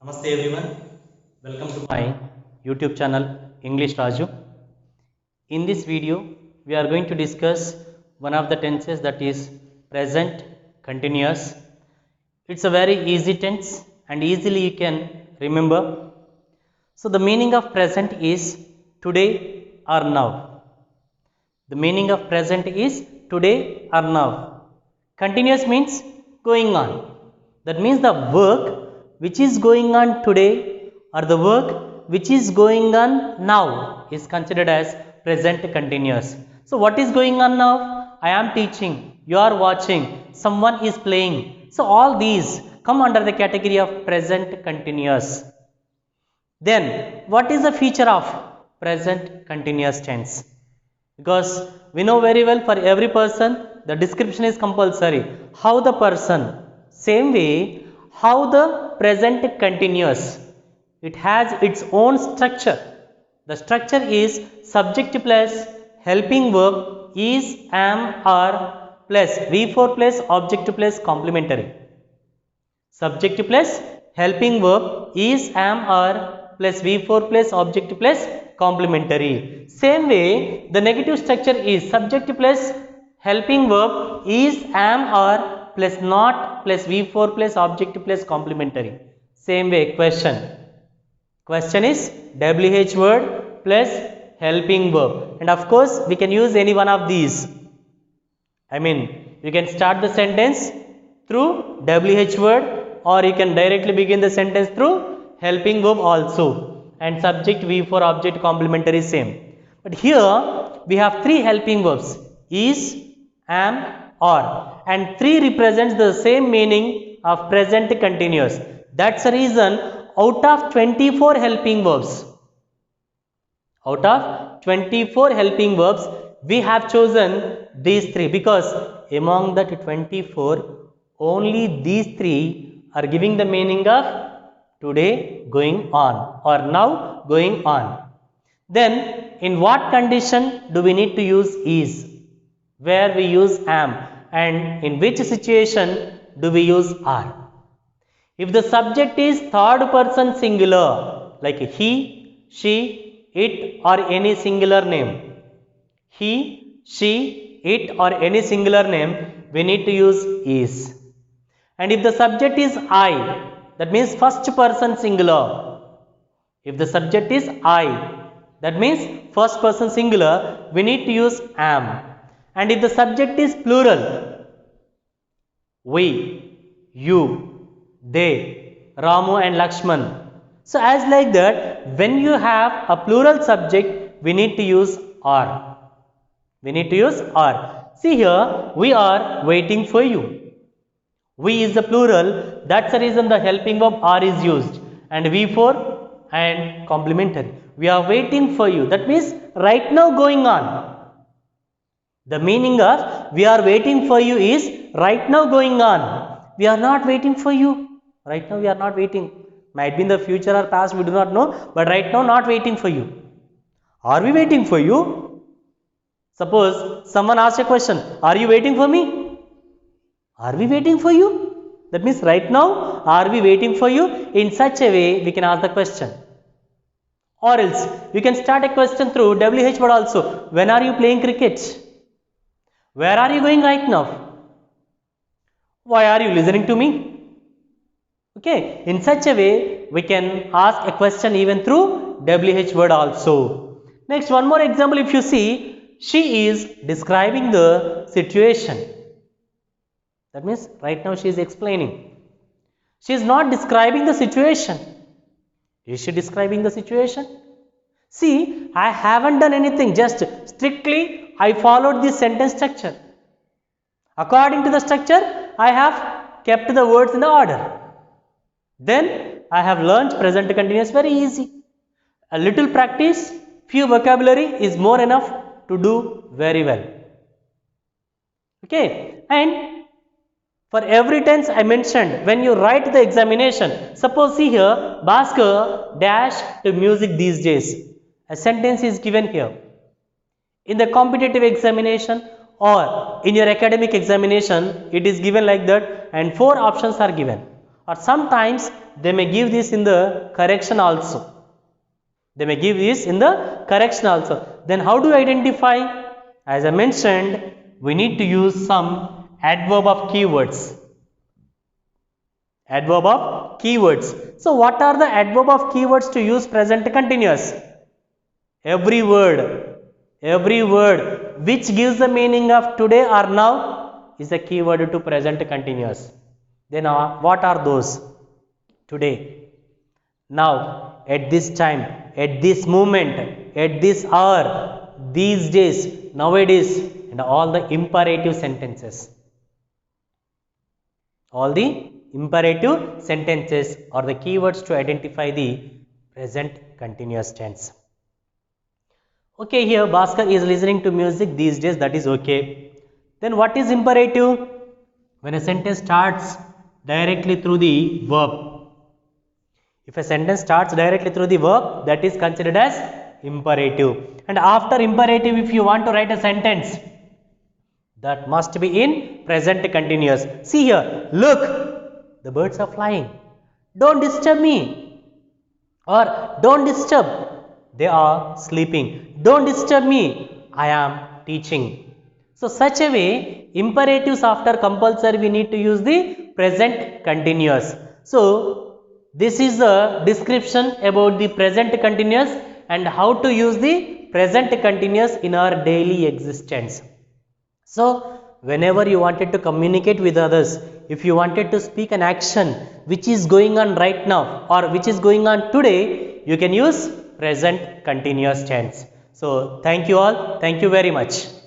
Namaste everyone. Welcome to my YouTube channel English Raju. In this video, we are going to discuss one of the tenses, that is present continuous. It's a very easy tense and easily you can remember. So the meaning of present is today or now. The meaning of present is today or now. Continuous means going on. That means the work which is going on today or the work which is going on now is considered as present continuous. So what is going on now? I am teaching, you are watching, someone is playing. So all these come under the category of present continuous. Then what is the feature of present continuous tense? Because we know very well, for every person the description is compulsory. How the person, same way how the present continuous, it has its own structure. The structure is subject plus helping verb is, am, are plus V4 plus object plus complementary. Subject plus helping verb is, am, are plus V4 plus object plus complementary. Same way, the negative structure is subject plus helping verb is, am, are plus not plus V4 plus object plus complementary. Same way, question. Question is WH word plus helping verb. And of course, we can use any one of these. You can start the sentence through WH word, or you can directly begin the sentence through helping verb also, and subject V4 object complementary same. But here we have three helping verbs is, am, are, and three represents the same meaning of present continuous. That's the reason out of 24 helping verbs, out of 24 helping verbs, we have chosen these three, because among that 24, only these three are giving the meaning of today going on or now going on. Then, in what condition do we need to use is? Where we use am, and in which situation do we use are? If the subject is third person singular, like he, she, it, or any singular name, he, she, it, or any singular name, we need to use is. And if the subject is I, that means first person singular. If the subject is I, that means first person singular, we need to use am. And if the subject is plural, we, you, they, Ramu and Lakshman. So as like that, when you have a plural subject, we need to use are. We need to use are. See here, we are waiting for you. We is the plural, that's the reason the helping verb are is used, and V4 and complementary. We are waiting for you, that means right now going on. The meaning of we are waiting for you is right now going on. We are not waiting for you. Right now we are not waiting. Might be in the future or past, we do not know, but right now not waiting for you. Are we waiting for you? Suppose someone asks a question, are you waiting for me? Are we waiting for you? That means right now, are we waiting for you? In such a way, we can ask the question. Or else, we can start a question through WH word also. When are you playing cricket? Where are you going right now? Why are you listening to me? Okay, in such a way, we can ask a question even through WH word also. Next, one more example, if you see, she is describing the situation. That means right now she is explaining. She is not describing the situation. Is she describing the situation? See, I haven't done anything, just strictly I followed this sentence structure. According to the structure, I have kept the words in the order. Then I have learned present continuous very easy. A little practice, few vocabulary is more enough to do very well. Okay, and for every tense I mentioned, when you write the examination, suppose see here, Bhaskar dash to music these days. A sentence is given here. In the competitive examination or in your academic examination, it is given like that, and 4 options are given. or sometimes they may give this in the correction also. They may give this in the correction also. Then how do you identify? As I mentioned, we need to use some adverb of keywords. Adverb of keywords. So what are the adverb of keywords to use present continuous? Every word which gives the meaning of today or now is a keyword to present continuous. Then what are those? Today, now, at this time, at this moment, at this hour, these days, nowadays, and all the imperative sentences. All the imperative sentences are the keywords to identify the present continuous tense. Okay, here Bhaskar is listening to music these days, that is okay. Then what is imperative? When a sentence starts directly through the verb. If a sentence starts directly through the verb, that is considered as imperative. And after imperative, if you want to write a sentence, that must be in present continuous. See here, look, the birds are flying. Don't disturb me. Or don't disturb, they are sleeping. Don't disturb me, I am teaching. So such a way, imperatives after compulsory, we need to use the present continuous. So this is a description about the present continuous and how to use the present continuous in our daily existence. So whenever you wanted to communicate with others, if you wanted to speak an action which is going on right now or which is going on today, you can use present continuous tense. So thank you all. Thank you very much.